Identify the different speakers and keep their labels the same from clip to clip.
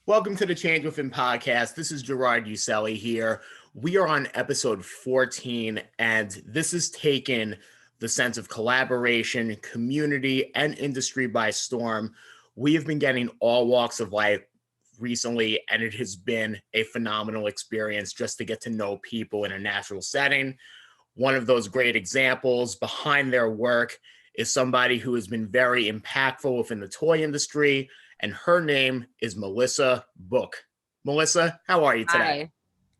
Speaker 1: Welcome to the Change Within podcast. This is Gerard Uselli here. We are on episode 14, and this has taken the sense of collaboration, community, and industry by storm. We have been getting all walks of life recently, and it has been a phenomenal experience just to get to know people in a natural setting. One of those great examples behind their work is somebody who has been very impactful within the toy industry, and her name is Melissa Boock. Melissa, how are you today?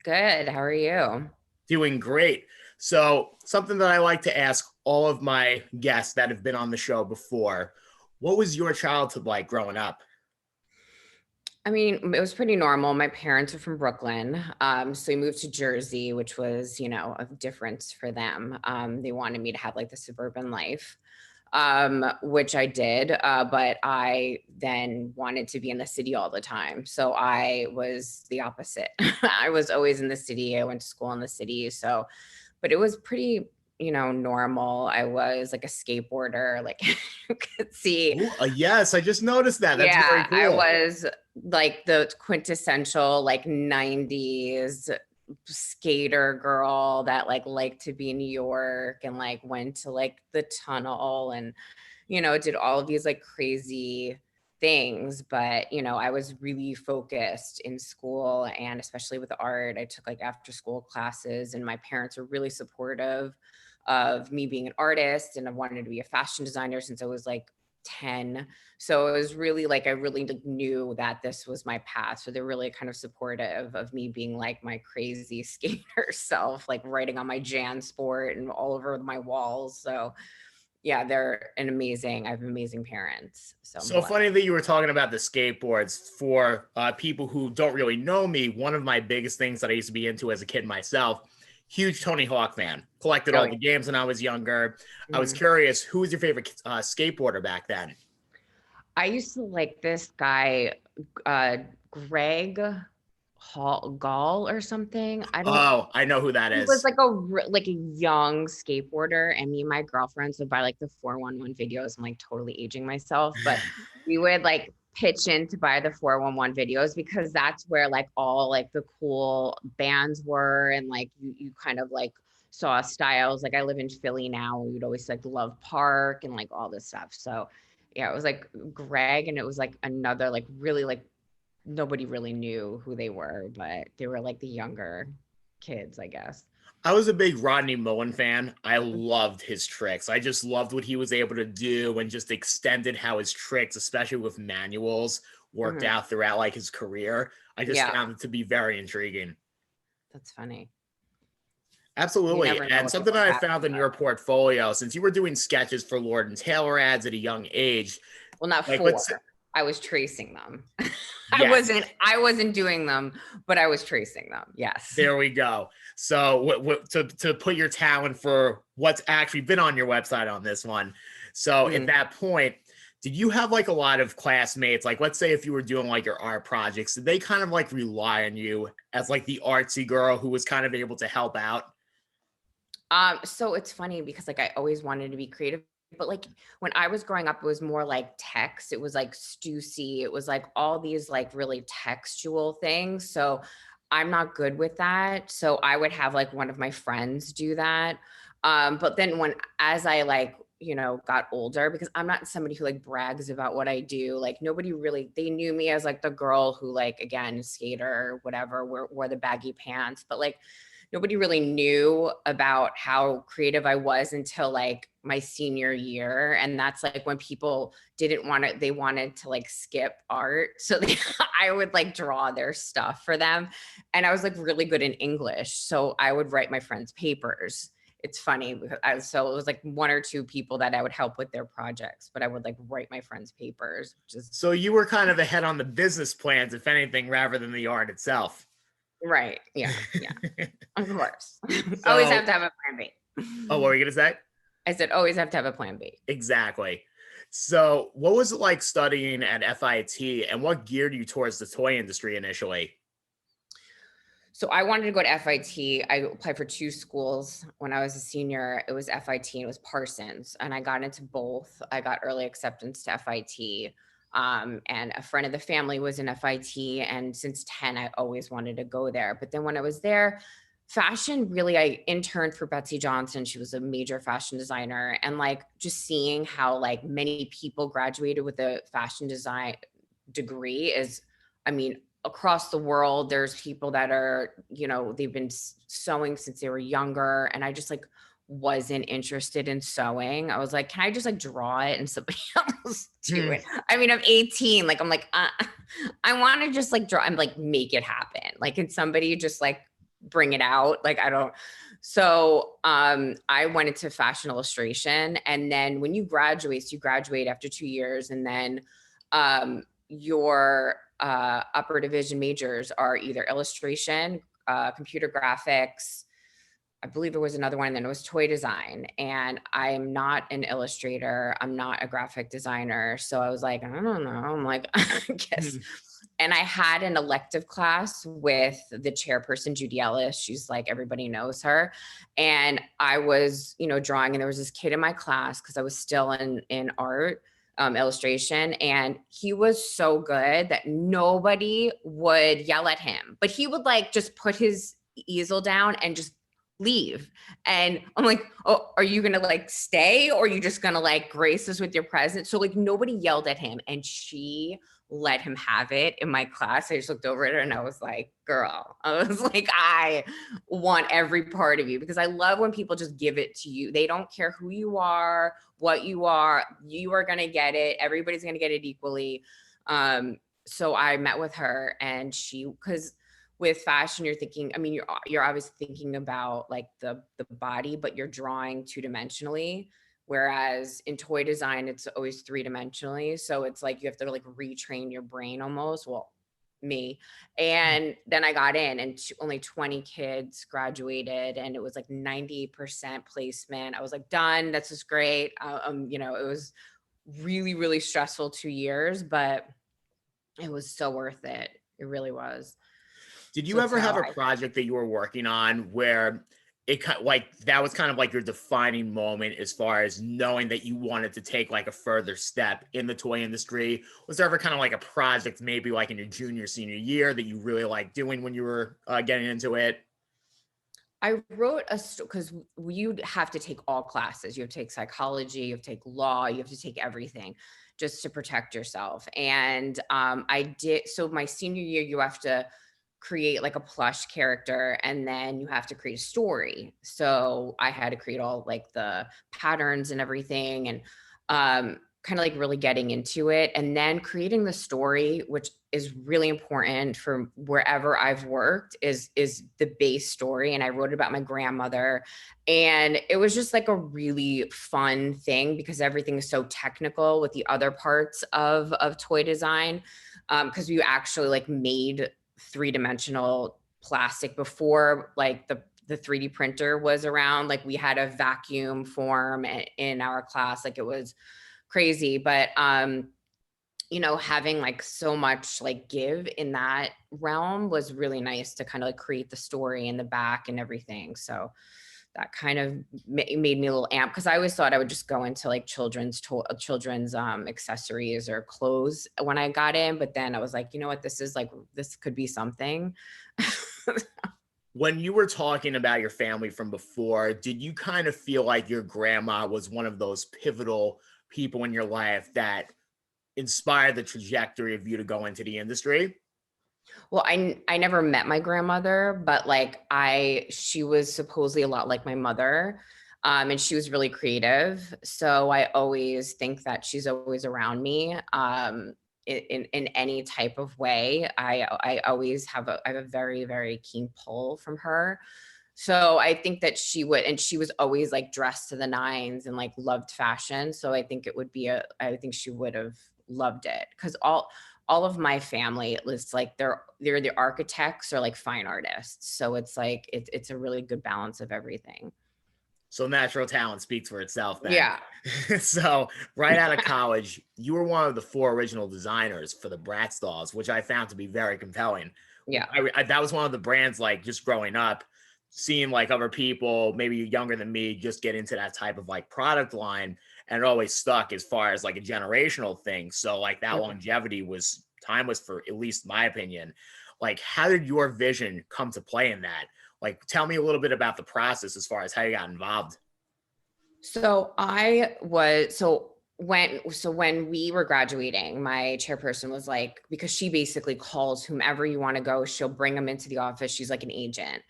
Speaker 2: Hi, good. How are you?
Speaker 1: Doing great. So, something that I like to ask all of my guests that have been on the show before, what was your childhood like growing up?
Speaker 2: I mean, it was pretty normal. My parents are from Brooklyn. So we moved to Jersey, which was, a difference for them. They wanted me to have like the suburban life, which I did. But I then wanted to be in the city all the time. So I was the opposite. I was always in the city. I went to school in the city. But it was pretty, normal. I was like a skateboarder, like you could see.
Speaker 1: Ooh, yes, I just noticed that. That's very
Speaker 2: Yeah, I
Speaker 1: cool.
Speaker 2: was like the quintessential like 90s skater girl that like liked to be in New York and like went to like the tunnel and did all of these like crazy things. But I was really focused in school, and especially with art. I took like after school classes, and my parents were really supportive of me being an artist, and I wanted to be a fashion designer since I was like 10. So it was really like I really like, knew that this was my path. So they're really kind of supportive of me being like my crazy skater self, like writing on my Jan Sport and all over my walls. So yeah, I have amazing parents. So I'm
Speaker 1: So funny
Speaker 2: blessed.
Speaker 1: that you were talking about the skateboards. For people who don't really know me, one of my biggest things that I used to be into as a kid myself, huge Tony Hawk fan. Collected
Speaker 2: Oh
Speaker 1: all
Speaker 2: yeah.
Speaker 1: the games when I was younger. I was
Speaker 2: Mhm.
Speaker 1: curious, who was your favorite skateboarder back then?
Speaker 2: I used to like this guy, uh, Greg Gall or something. I don't
Speaker 1: Oh, I know who that
Speaker 2: He was
Speaker 1: is.
Speaker 2: like like a young skateboarder, and me and my girlfriends would buy like the 411 videos. I'm like totally aging myself, but we would like pitch in to buy the 411 videos because that's where like all like the cool bands were, and like you kind of like saw styles. Like I live in Philly now, and we'd always like Love Park and like all this stuff. So yeah, it was like Greg, and it was like another like really like nobody really knew who they were, but they were like the younger kids, I guess.
Speaker 1: I was a big Rodney Mullen fan. I loved his tricks. I just loved what he was able to do and just extended how his tricks, especially with manuals, worked
Speaker 2: Mhm.
Speaker 1: out throughout like his career. I just
Speaker 2: Yeah,
Speaker 1: found it to be very intriguing.
Speaker 2: that's funny. You
Speaker 1: Absolutely.
Speaker 2: never know
Speaker 1: And
Speaker 2: what
Speaker 1: something
Speaker 2: could
Speaker 1: that I
Speaker 2: happen,
Speaker 1: found in your
Speaker 2: but
Speaker 1: portfolio, since you were doing sketches for Lord and Taylor ads at a young age,
Speaker 2: well, not
Speaker 1: like
Speaker 2: four.
Speaker 1: let's
Speaker 2: I was tracing them. I
Speaker 1: yes,
Speaker 2: wasn't I wasn't doing them, but I was tracing them. Yes.
Speaker 1: there we go. So to put your talent for what's actually been on your website on this one. So at
Speaker 2: Mhm.
Speaker 1: that point, did you have like a lot of classmates? Like, let's say if you were doing like your art projects, did they kind of like rely on you as like the artsy girl who was kind of able to help out?
Speaker 2: So it's funny because like I always wanted to be creative, but like when I was growing up, it was more like text. It was like Stussy. It was like all these like really textual things. So I'm not good with that. So I would have like one of my friends do that. But then as I like, got older, because I'm not somebody who like brags about what I do. Like nobody really, they knew me as like the girl who like, again, skater, whatever, wore the baggy pants, but like nobody really knew about how creative I was until like my senior year. And that's like when people didn't want to, they wanted to like skip art. So I would like draw their stuff for them. And I was like really good in English. So I would write my friends' papers. It's funny because so it was like one or two people that I would help with their projects, but I would like write my friends' papers, which is
Speaker 1: So you were kind of ahead on the business plans, if anything, rather than the art itself.
Speaker 2: right. Yeah. Yeah. Of course. Always have
Speaker 1: So,
Speaker 2: to have a plan
Speaker 1: oh, what
Speaker 2: B.
Speaker 1: were you gonna say?
Speaker 2: I said, always have to have a plan B.
Speaker 1: Exactly. So, what was it like studying at FIT, and what geared you towards the toy industry initially?
Speaker 2: So I wanted to go to FIT. I applied for two schools when I was a senior. It was FIT and it was Parsons. And I got into both. I got early acceptance to FIT. And a friend of the family was in FIT. And since 10, I always wanted to go there. But then when I was there, fashion really, I interned for Betsy Johnson. She was a major fashion designer. And like just seeing how like many people graduated with a fashion design degree is, I mean, across the world, there's people that are, they've been sewing since they were younger. And I just like wasn't interested in sewing. I was like, can I just like draw it and somebody else do it? I mean, I'm 18. Like, I'm like, I want to just like draw and like make it happen. Like, can somebody just like bring it out? Like, I don't. So I went into fashion illustration. And then when you graduate, so you graduate after 2 years, and then your upper division majors are either illustration, computer graphics. I believe there was another one, and then it was toy design. And I'm not an illustrator. I'm not a graphic designer. So I was like, I don't know. I'm like, I guess. And I had an elective class with the chairperson, Judy Ellis. She's like, everybody knows her. And I was, drawing, and there was this kid in my class because I was still in art, illustration. And he was so good that nobody would yell at him, but he would like just put his easel down and just leave. And I'm like, oh, are you gonna like stay, or are you just gonna like grace us with your presence? So like nobody yelled at him, and she let him have it in my class. I just looked over at her and I was like, girl, I was like, I want every part of you, because I love when people just give it to you. They don't care who you are, what you are gonna get it. Everybody's gonna get it equally. So I met with her, and because with fashion, you're thinking, I mean, you're obviously thinking about like the body, but you're drawing two-dimensionally. Whereas in toy design, it's always three-dimensionally. So it's like you have to like retrain your brain almost. Well, me. And then I got in, and only 20 kids graduated, and it was like 90% placement. I was like, done. That's just great. It was really, really stressful 2 years, but it was so worth it. It really was.
Speaker 1: Did you ever have a project that you were working on where like that was kind of like your defining moment as far as knowing that you wanted to take like a further step in the toy industry? Was there ever kind of like a project maybe like in your junior, senior year that you really liked doing when you were getting into it?
Speaker 2: I wrote because you have to take all classes. You have to take psychology, you have to take law, you have to take everything just to protect yourself. And I did. So my senior year, you have to create like a plush character, and then you have to create a story. So I had to create all like the patterns and everything, and kind of like really getting into it, and then creating the story, which is really important for wherever I've worked, is the base story. And I wrote about my grandmother, and it was just like a really fun thing because everything is so technical with the other parts of toy design, because we actually like made three-dimensional plastic before like the 3D printer was around. Like we had a vacuum form in our class. Like it was crazy. But having like so much like give in that realm was really nice to kind of like create the story in the back and everything. So that kind of made me a little amped, because I always thought I would just go into like children's accessories or clothes when I got in. But then I was like, you know what, this could be something.
Speaker 1: When you were talking about your family from before, did you kind of feel like your grandma was one of those pivotal people in your life that inspired the trajectory of you to go into the industry?
Speaker 2: Well, I never met my grandmother, but like she was supposedly a lot like my mother. And she was really creative. So I always think that she's always around me. In any type of way. I always I have a very, very keen pull from her. So I think that and she was always like dressed to the nines and like loved fashion. So I think I think she would have loved it, because all of my family was like they're the architects or like fine artists. So it's like it's a really good balance of everything.
Speaker 1: So natural talent speaks for itself then.
Speaker 2: Yeah.
Speaker 1: So right out of college, you were one of the 4 original designers for the Bratz dolls, which I found to be very compelling.
Speaker 2: Yeah.
Speaker 1: That was one of the brands, like just growing up, seeing like other people, maybe younger than me, just get into that type of like product line. and it always stuck as far as like a generational thing. So like that
Speaker 2: Mhm.
Speaker 1: longevity was timeless for at least my opinion. Like, how did your vision come to play in that? Like, tell me a little bit about the process as far as how you got involved.
Speaker 2: So when we were graduating, my chairperson was like, because she basically calls whomever you want to go, she'll bring them into the office. She's like an agent.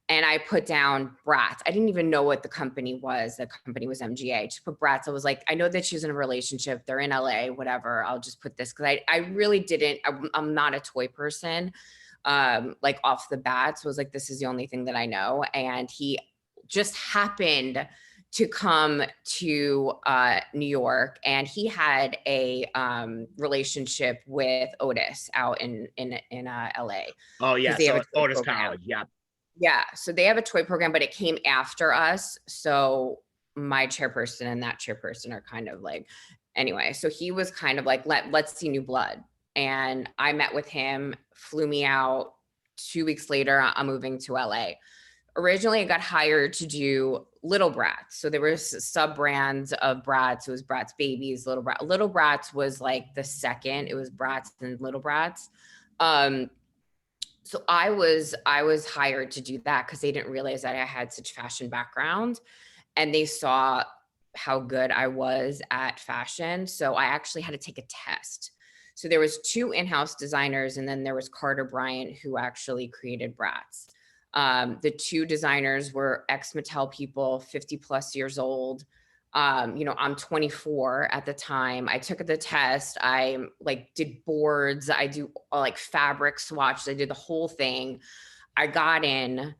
Speaker 2: And I put down Bratz. I didn't even know what the company was. The company was MGA. Just put Bratz. I was like, I know that she's in a relationship. They're in LA, whatever. I'll just put this because I really didn't. I'm not a toy person, like off the bat. So I was like, this is the only thing that I know. And he just happened to come to New York, and he had a relationship with Otis out in LA
Speaker 1: Oh
Speaker 2: because
Speaker 1: yeah,
Speaker 2: they have
Speaker 1: so
Speaker 2: a
Speaker 1: it's
Speaker 2: toy
Speaker 1: Otis
Speaker 2: program.
Speaker 1: College. Yeah.
Speaker 2: Yeah, so they have a toy program, but it came after us. So my chairperson and that chairperson are kind of like, anyway. So he was kind of like, let's see new blood, and I met with him, flew me out. 2 weeks later, I'm moving to LA. Originally I got hired to do Little Bratz. So there was sub brands of Bratz. It was Bratz Babies, Little Bratz. Little Bratz was like the second. It was Bratz and Little Bratz. Um, so I was hired to do that because they didn't realize that I had such fashion background, and they saw how good I was at fashion. So I actually had to take a test. So there was two in-house designers, and then there was Carter Bryant, who actually created Bratz. The two designers were ex-Mattel people, 50 plus years old. I'm 24 at the time. I took the test. I like did boards. I do like fabric swatches. I did the whole thing. I got in.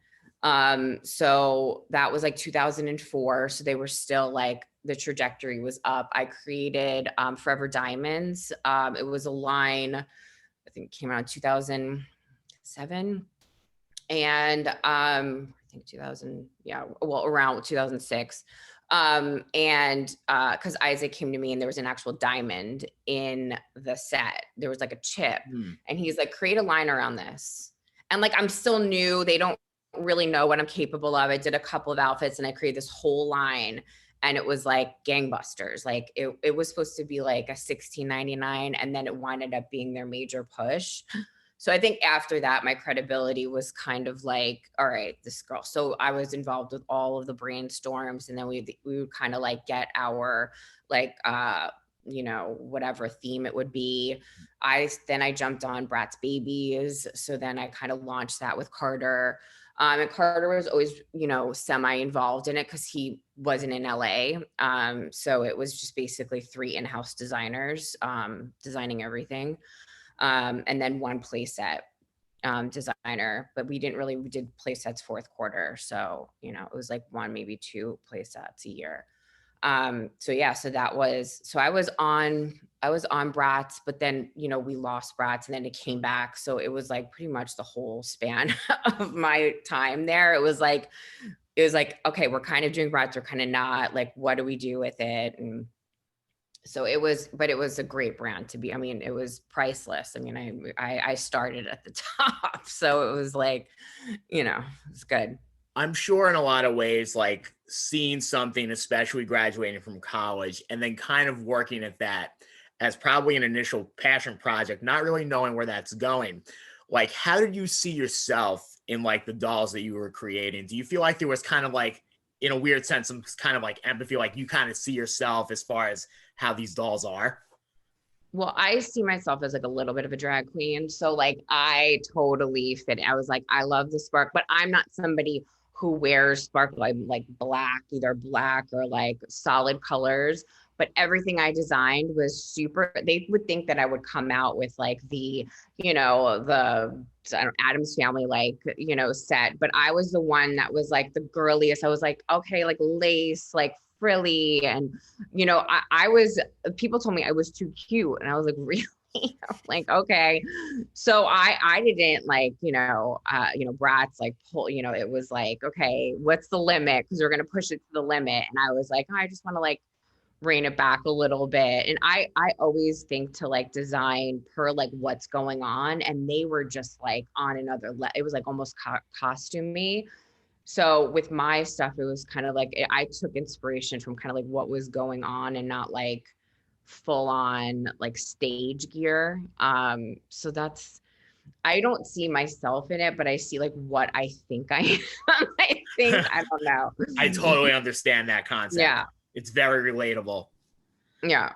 Speaker 2: So that was like 2004. So they were still like the trajectory was up. I created Forever Diamonds. It was a line, I think it came out in 2007. And I think 2000, yeah, well, around 2006. And because Isaac came to me and there was an actual diamond in the set, there was like a chip,
Speaker 1: Hmm.
Speaker 2: and he's like, create a line around this. And like, I'm still new, they don't really know what I'm capable of. I did a couple of outfits and I created this whole line, and it was like gangbusters. Like it was supposed to be like a 16.99, and then it winded up being their major push. So I think after that, my credibility was kind of like, all right, this girl. So I was involved with all of the brainstorms, and then we would kind of like get our like whatever theme it would be. I jumped on Bratz Babies. So then I kind of launched that with Carter. And Carter was always, semi involved in it because he wasn't in LA. So it was just basically three in-house designers designing everything. And then one playset designer, but we did playsets fourth quarter. So, it was like one, maybe two playsets a year. So yeah, so I was on Bratz, but then, we lost Bratz and then it came back. So it was like pretty much the whole span of my time there. It was like, okay, we're kind of doing Bratz, we're kind of not, like, what do we do with it? And so but it was a great brand to be. I mean, it was priceless. I mean, I started at the top, so it was like, it's good.
Speaker 1: I'm sure in a lot of ways, like seeing something, especially graduating from college, and then kind of working at that as probably an initial passion project, not really knowing where that's going. Like, how did you see yourself in like the dolls that you were creating? Do you feel like there was kind of like, in a weird sense, some kind of like empathy, like you kind of see yourself as far as how these dolls are?
Speaker 2: Well, I see myself as like a little bit of a drag queen. So like I totally fit. I was like, I love the spark, but I'm not somebody who wears sparkle. I'm like black, either black or like solid colors. But everything I designed was super. They would think that I would come out with like the I don't, Adam's Family, like, set. But I was the one that was like the girliest. I was like, okay, like lace, like frilly, and I was, people told me I was too cute, and I was like, really? I'm like, okay. So I didn't like, Bratz like pull, it was like, okay, what's the limit? Because we're gonna push it to the limit. And I was like, oh, I just want to like rein it back a little bit. And I always think to like design per like what's going on. And they were just like on another it was like almost costumey. So with my stuff, it was kind of like I took inspiration from kind of like what was going on and not like full on like stage gear. So that's, I don't see myself in it, but I see like what I think I am. I think, I don't
Speaker 1: I
Speaker 2: know.
Speaker 1: totally understand that concept.
Speaker 2: Yeah.
Speaker 1: It's very relatable.
Speaker 2: Yeah.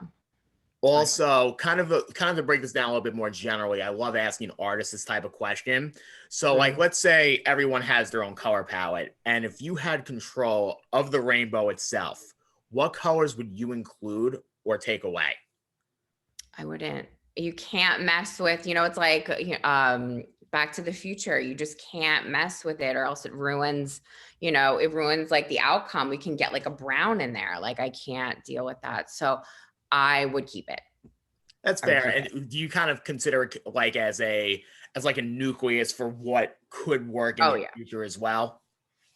Speaker 1: Also, kind of to break this down a little bit more generally, I love asking artists this type of question. So, like,
Speaker 2: Mm.
Speaker 1: let's say everyone has their own color palette, and if you had control of the rainbow itself, what colors would you include or take away?
Speaker 2: I wouldn't. You can't mess with, it's like Back to the Future. You just can't mess with it or else it ruins, it ruins like the outcome. We can get like a brown in there. Like I can't deal with that. So I would keep it.
Speaker 1: That's
Speaker 2: I would
Speaker 1: fair.
Speaker 2: keep it.
Speaker 1: And do you kind of consider it like as like a nucleus for what could work in
Speaker 2: Oh
Speaker 1: the
Speaker 2: yeah.
Speaker 1: future as well?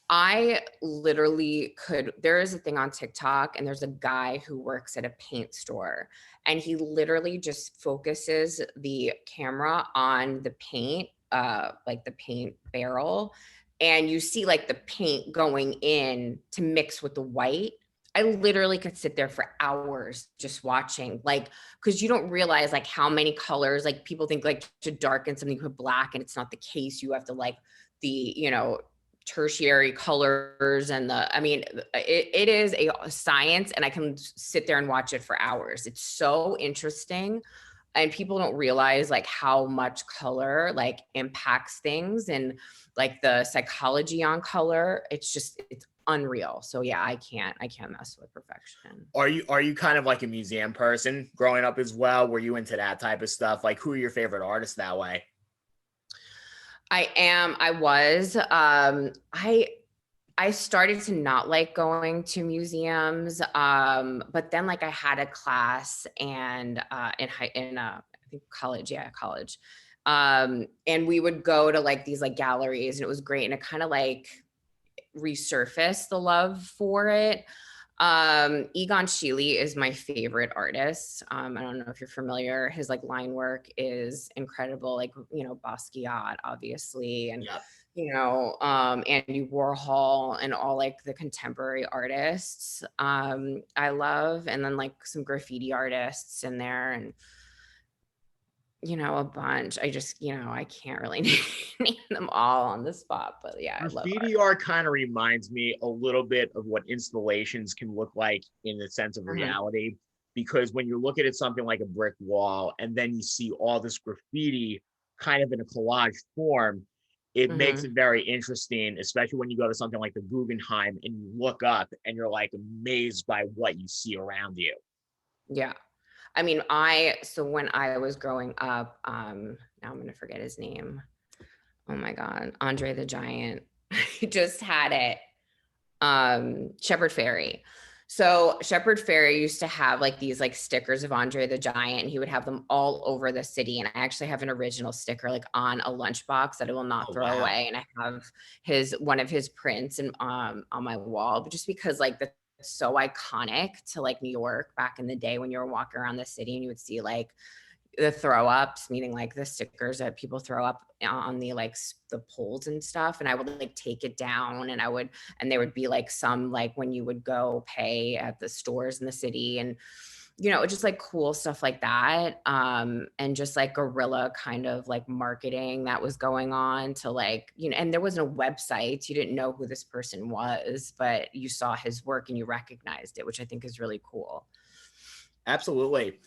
Speaker 2: I literally could. There is a thing on TikTok, and there's a guy who works at a paint store, and he literally just focuses the camera on the paint, like the paint barrel, and you see like the paint going in to mix with the white. I literally could sit there for hours just watching, like, because you don't realize like how many colors, like people think like to darken something, you put black, and it's not the case. You have to like the, tertiary colors and it is a science, and I can sit there and watch it for hours. It's so interesting, and people don't realize like how much color like impacts things, and like the psychology on color. It's unreal. So yeah, I can't mess with perfection.
Speaker 1: Are you kind of like a museum person growing up as well? Were you into that type of stuff? Like, who are your favorite artists that way?
Speaker 2: I started to not like going to museums, but then like I had a class and I think college, yeah, college, and we would go to like these like galleries, and it was great, and it kind of like resurfaced the love for it. Egon Schiele is my favorite artist. I don't know if you're familiar. His like line work is incredible. Like, Basquiat, obviously, and
Speaker 1: Yeah.
Speaker 2: Andy Warhol and all like the contemporary artists. I love, and then like some graffiti artists in there, and a bunch. I just, I can't really name them all on the spot, but yeah, I love art.
Speaker 1: Graffiti art kind of reminds me a little bit of what installations can look like in the sense of
Speaker 2: Mhm.
Speaker 1: reality. Because when you look at it, something like a brick wall, and then you see all this graffiti kind of in a collage form, it makes it
Speaker 2: Mhm.
Speaker 1: very interesting, especially when you go to something like the Guggenheim and you look up and you're like amazed by what you see around you.
Speaker 2: Yeah. I mean, so when I was growing up, now I'm gonna forget his name. Oh my God, Andre the Giant. He just had it. Shepherd Ferry. So Shepherd Ferry used to have like these like stickers of Andre the Giant, and he would have them all over the city. And I actually have an original sticker like on a lunchbox that I will not
Speaker 1: Oh,
Speaker 2: throw
Speaker 1: wow.
Speaker 2: away. And I have one of his prints and on my wall, but just because like that's so iconic to like New York back in the day when you were walking around the city and you would see like the throw ups, meaning like the stickers that people throw up on the like the poles and stuff. And I would like take it down, and there would be like some like when you would go pay at the stores in the city, and just like cool stuff like that. And just like guerrilla kind of like marketing that was going on to like, and there wasn't a website. You didn't know who this person was, but you saw his work and you recognized it, which I think is really cool.
Speaker 1: Absolutely.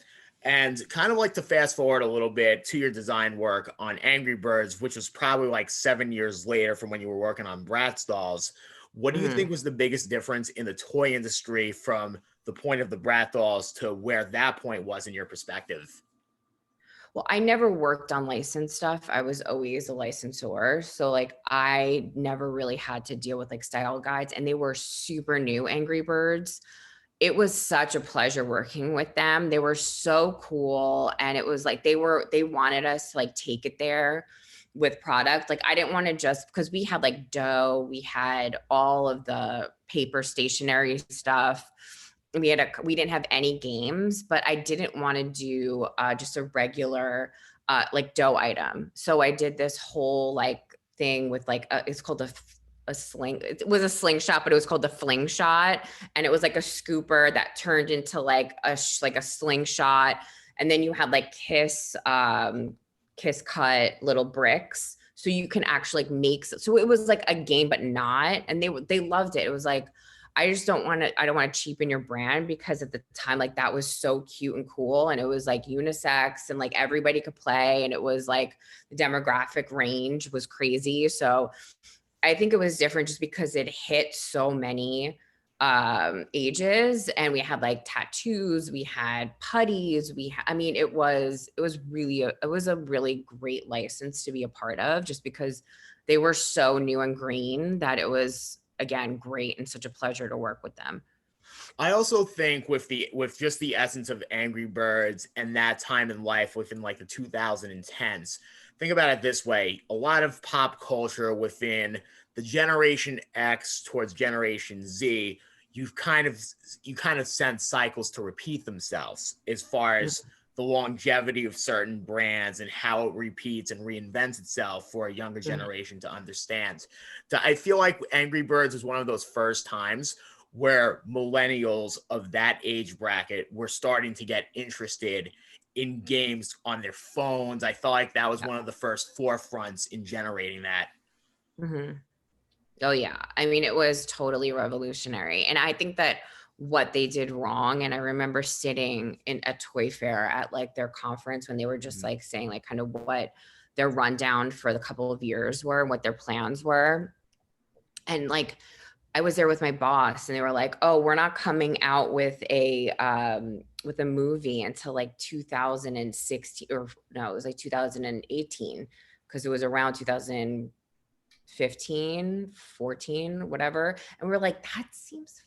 Speaker 1: And kind of like to fast forward a little bit to your design work on Angry Birds, which was probably like 7 years later from when you were working on Bratz dolls. What do you think
Speaker 2: Mhm.
Speaker 1: was the biggest difference in the toy industry from the point of the Brat dolls to where that point was in your perspective?
Speaker 2: Well, I never worked on licensed stuff. I was always a licensor. So like I never really had to deal with like style guides, and they were super new Angry Birds. It was such a pleasure working with them. They were so cool, and it was like they wanted us to like take it there with product. Like I didn't want to just, because we had like dough, we had all of the paper stationery stuff. We didn't have any games, but I didn't want to do just a regular like dough item. So I did this whole like thing with like it's called a sling. It was a slingshot, but it was called the fling shot. And it was like a scooper that turned into like like a slingshot. And then you had like kiss cut little bricks. So you can actually like make, so it was like a game, but not. And they loved it. It was like, I don't want to cheapen your brand, because at the time, like that was so cute and cool. And it was like unisex and like everybody could play. And it was like the demographic range was crazy. So I think it was different just because it hit so many ages, and we had like tattoos, we had putties, I mean, it was a really great license to be a part of, just because they were so new and green that it was, again, great and such a pleasure to work with them.
Speaker 1: I also think with just the essence of Angry Birds and that time in life within like the 2010s, think about it this way: a lot of pop culture within the Generation X towards Generation Z, you kind of sense cycles to repeat themselves as far
Speaker 2: Mm,
Speaker 1: as the longevity of certain brands and how it repeats and reinvents itself for a younger
Speaker 2: mm,
Speaker 1: generation to understand. I feel like Angry Birds was one of those first times where millennials of that age bracket were starting to get interested in games on their phones. I felt like that was
Speaker 2: yeah.
Speaker 1: one of the first forefronts in generating that.
Speaker 2: Mhm. Oh yeah. I mean, it was totally revolutionary. And I think that what they did wrong, and I remember sitting in a toy fair at like their conference when they were just
Speaker 1: Mhm.
Speaker 2: like saying like kind of what their rundown for the couple of years were and what their plans were. And like I was there with my boss and they were like, "Oh, we're not coming out with a movie until like 2016, or no, it was like 2018, because it was around 2015, 14, whatever." And we're like, "That seems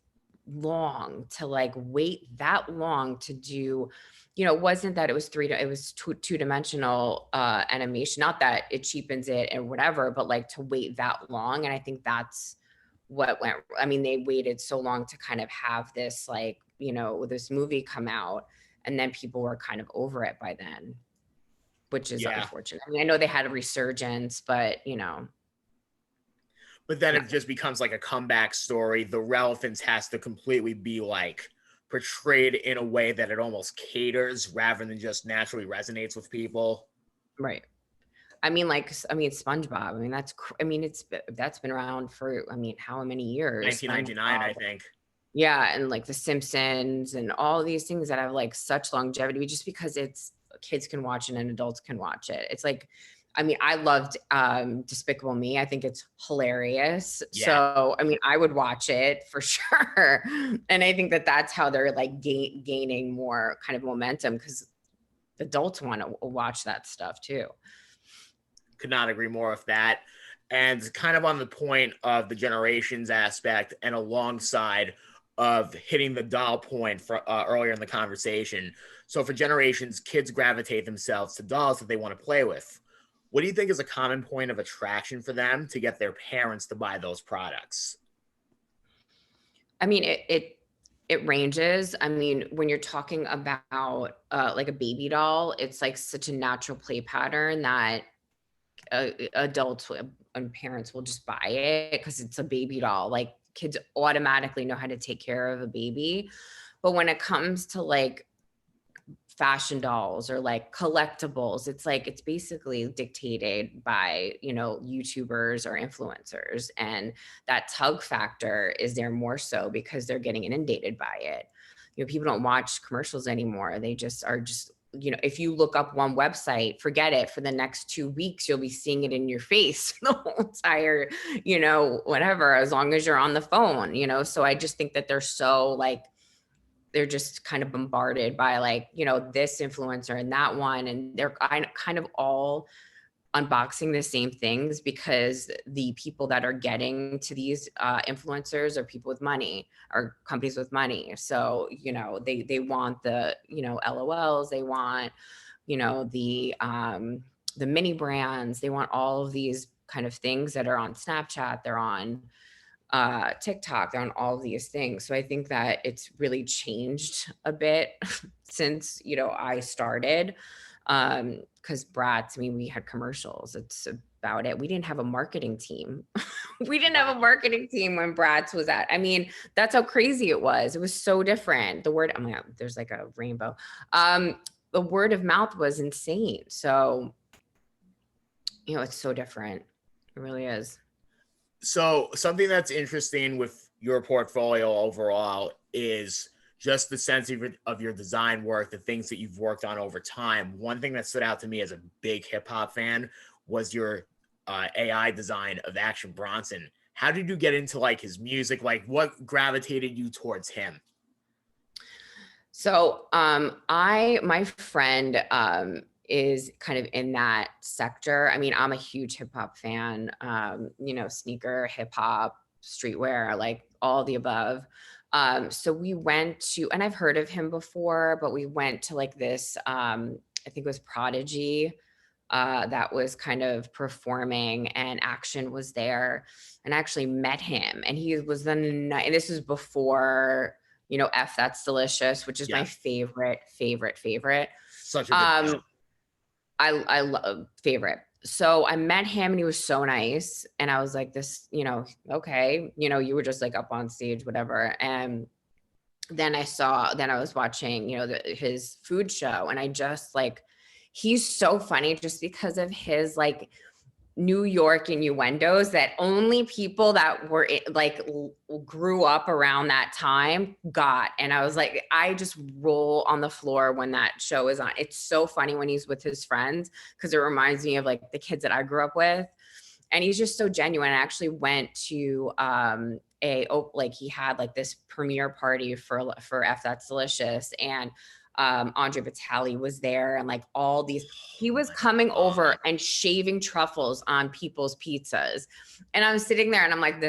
Speaker 2: long to like wait that long to do." It wasn't that it was it was two-dimensional animation. Not that it cheapens it and whatever, but like to wait that long. And I think that's what went, I mean, they waited so long to kind of have this like, this movie come out, and then people were kind of over it by then, which is
Speaker 1: Yeah.
Speaker 2: unfortunate. I mean, I know they had a resurgence, but
Speaker 1: But then
Speaker 2: no.
Speaker 1: it just becomes like a comeback story. The relevance has to completely be like portrayed in a way that it almost caters rather than just naturally resonates with people.
Speaker 2: Right. I mean, like, I mean, SpongeBob. I mean, I mean, that's been around for, I mean, how many years?
Speaker 1: 1999, I
Speaker 2: SpongeBob.
Speaker 1: think.
Speaker 2: Yeah, and like The Simpsons and all these things that have like such longevity, just because it's kids can watch it and adults can watch it. It's like, I mean, I loved Despicable Me. I think it's hilarious.
Speaker 1: Yeah.
Speaker 2: So, I mean, I would watch it for sure. And I think that that's how they're like gaining more kind of momentum, because adults want to watch that stuff too.
Speaker 1: Could not agree more with that. And kind of on the point of the generations aspect, and alongside of hitting the doll point for earlier in the conversation. So for generations, kids gravitate themselves to dolls that they want to play with. What do you think is a common point of attraction for them to get their parents to buy those products?
Speaker 2: I mean, it ranges. I mean, when you're talking about like a baby doll, it's like such a natural play pattern that adults and parents will just buy it because it's a baby doll. Like kids automatically know how to take care of a baby. But when it comes to like fashion dolls or like collectibles, it's like it's basically dictated by YouTubers or influencers, and that tug factor is there more so because they're getting inundated by it. People don't watch commercials anymore. They just are just, if you look up one website, forget it, for the next 2 weeks you'll be seeing it in your face the whole entire, whatever, as long as you're on the phone. So I just think that they're so like, they're just kind of bombarded by like, this influencer and that one. And they're kind of all unboxing the same things because the people that are getting to these influencers are people with money, or companies with money. So, they want the, LOLs, they want, the mini brands, they want all of these kind of things that are on Snapchat, they're on TikTok, they're on all of these things. So I think that it's really changed a bit since, I started. Because Bratz, I mean, we had commercials. It's about it. We didn't have a marketing team. We didn't have a marketing team when Bratz was at. I mean, that's how crazy it was. It was so different. The word, oh my God, there's like a rainbow. The word of mouth was insane. So, you know, it's so different. It really is.
Speaker 1: So something that's interesting with your portfolio overall is just the sense of your design work, the things that you've worked on over time. One thing that stood out to me as a big hip hop fan was your AI design of Action Bronson. How did you get into like his music? Like what gravitated you towards him?
Speaker 2: So my friend is kind of in that sector. I mean, I'm a huge hip hop fan, you know, sneaker, hip hop, streetwear, like all the above. So we went to, and I've heard of him before, but we went to like this, I think it was Prodigy, that was kind of performing, and Action was there, and I actually met him, and he was and this was before, you know, F That's Delicious, which is my
Speaker 1: Yes,
Speaker 2: favorite.
Speaker 1: such a good film.
Speaker 2: Um, I love favorite. So I met him and he was so nice. And I was like, this, you know, okay, you know, you were just like up on stage, whatever. And then I was watching, you know, his food show, and I just like, he's so funny just because of his like New York innuendos that only people that were grew up around that time got. And I was like, I just roll on the floor when that show is on. It's so funny when he's with his friends because it reminds me of like the kids that I grew up with. And he's just so genuine. I actually went to he had like this premiere party for F That's Delicious, and Andre Batali was there, and like all these, he was coming over and shaving truffles on people's pizzas. And I'm sitting there and I'm like,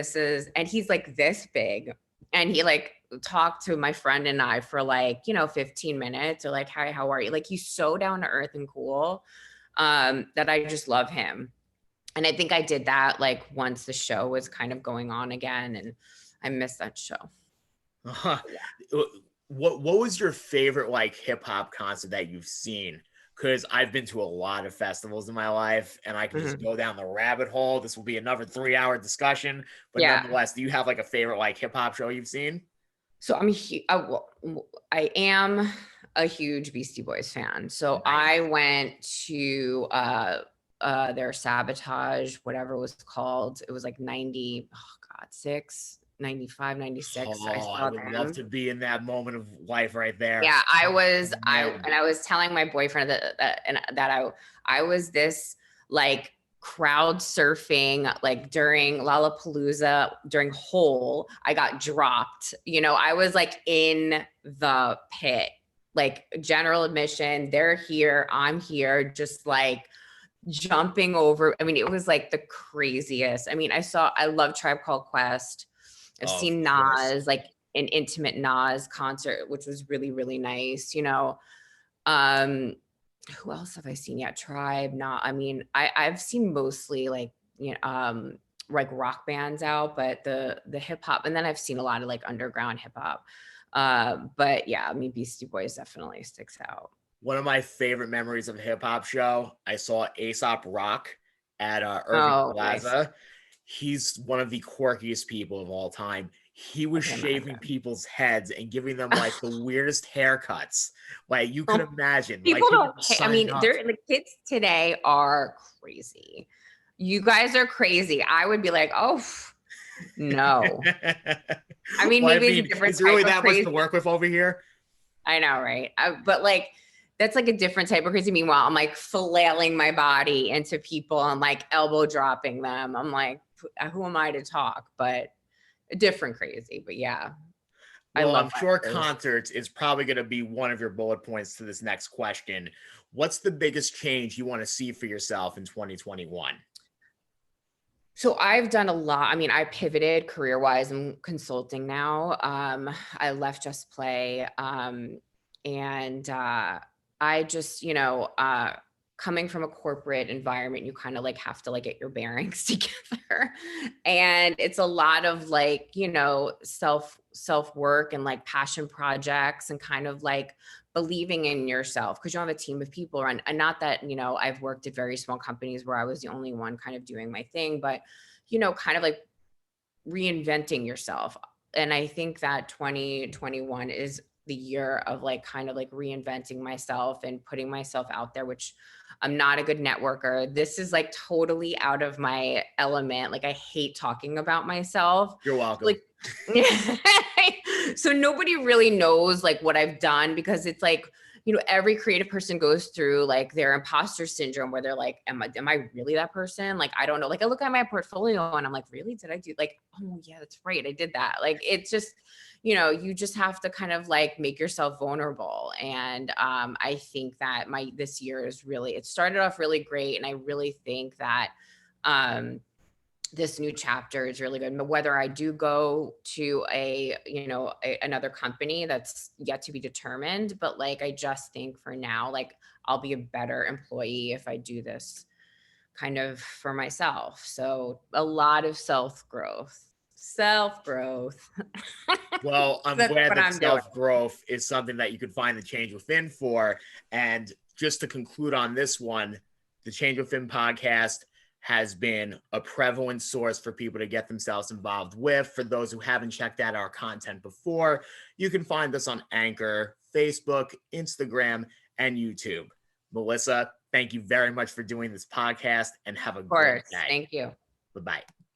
Speaker 2: and he's like this big. And he like talked to my friend and I for like, you know, 15 minutes or like, hi, how are you? Like, he's so down to earth and cool, that I just love him. And I think I did that like once the show was kind of going on again, and I missed that show.
Speaker 1: Uh-huh. What was your favorite like hip hop concert that you've seen? Because I've been to a lot of festivals in my life, and I can just
Speaker 2: Mhm.
Speaker 1: go down the rabbit hole. This will be another 3 hour discussion, but
Speaker 2: Yeah.
Speaker 1: nonetheless, do you have like a favorite like hip hop show you've seen?
Speaker 2: So I am a huge Beastie Boys fan. So
Speaker 1: Nice.
Speaker 2: I went to their Sabotage, whatever it was called. It was like 90, oh God, 95, 96. I
Speaker 1: Oh, I
Speaker 2: saw
Speaker 1: would love
Speaker 2: them.
Speaker 1: to be in that moment of life right there.
Speaker 2: Yeah,
Speaker 1: Man.
Speaker 2: I was telling my boyfriend I was this like crowd surfing like during Lollapalooza, during Hole. I got dropped, you know, I was like in the pit, like general admission. They're here, I'm here, just like jumping over. I mean, it was like the craziest. I mean, I love Tribe Called Quest. I've
Speaker 1: Of
Speaker 2: seen
Speaker 1: course.
Speaker 2: Nas, like an intimate Nas concert, which was really, really nice, you know. Um, who else have I seen? Yeah, Tribe, not, I mean, I've seen mostly like rock bands out, but the hip hop, and then I've seen a lot of like underground hip hop. But yeah, I mean, Beastie Boys definitely sticks out.
Speaker 1: One of my favorite memories of a hip hop show, I saw Aesop Rock at Irving
Speaker 2: Oh, nice.
Speaker 1: Plaza. He's one of the quirkiest people of all time. He
Speaker 2: I
Speaker 1: was
Speaker 2: can
Speaker 1: shaving
Speaker 2: imagine.
Speaker 1: people's heads and giving them like the weirdest haircuts. Like you could
Speaker 2: Oh,
Speaker 1: imagine, like
Speaker 2: people
Speaker 1: people
Speaker 2: don't
Speaker 1: just
Speaker 2: care. I
Speaker 1: signing
Speaker 2: mean,
Speaker 1: up.
Speaker 2: the kids today are crazy. You guys are crazy. I would be like, oh, no. I mean,
Speaker 1: Well, I
Speaker 2: maybe it's a
Speaker 1: mean,
Speaker 2: different
Speaker 1: is there
Speaker 2: type
Speaker 1: really
Speaker 2: of
Speaker 1: that much to
Speaker 2: crazy.
Speaker 1: work with over here?
Speaker 2: I know, right? But like, that's like a different type of crazy. Meanwhile, I'm like flailing my body into people and like elbow dropping them. I'm like, who am I to talk? But a different crazy. But yeah, I
Speaker 1: Well, I'm
Speaker 2: love
Speaker 1: sure
Speaker 2: wrestlers.
Speaker 1: concerts is probably going to be one of your bullet points to this next question. What's the biggest change you want to see for yourself in 2021?
Speaker 2: So I've done a lot. I mean, I pivoted career wise. I'm consulting now. I left Just Play. And I just, you know, coming from a corporate environment, you kind of like have to like get your bearings together. And it's a lot of like, you know, self work and like passion projects and kind of like believing in yourself, because you have a team of people around. And not that, I've worked at very small companies where I was the only one kind of doing my thing, but, kind of like reinventing yourself. And I think that 2021 is the year of like kind of like reinventing myself and putting myself out there, which I'm not a good networker. This is like totally out of my element. Like I hate talking about myself.
Speaker 1: You're welcome.
Speaker 2: Like so nobody really knows like what I've done, because it's like, every creative person goes through like their imposter syndrome where they're like, am I really that person? Like, I don't know. Like I look at my portfolio and I'm like, really? Did I do like, oh yeah, that's right. I did that. Like, it's just, you just have to kind of like make yourself vulnerable. And I think that this year is really, it started off really great. And I really think that this new chapter is really good. But whether I do go to another company, that's yet to be determined. But like, I just think for now, like I'll be a better employee if I do this kind of for myself. So a lot of self-growth.
Speaker 1: Well, I'm
Speaker 2: That's
Speaker 1: glad
Speaker 2: what
Speaker 1: that
Speaker 2: I'm doing.
Speaker 1: self-growth is something that you could find the change within for. And just to conclude on this one, the Change Within podcast has been a prevalent source for people to get themselves involved with. For those who haven't checked out our content before, you can find us on Anchor, Facebook, Instagram, and YouTube. Melissa, thank you very much for doing this podcast, and have a
Speaker 2: Of
Speaker 1: great
Speaker 2: course.
Speaker 1: day.
Speaker 2: Thank you.
Speaker 1: Bye-bye.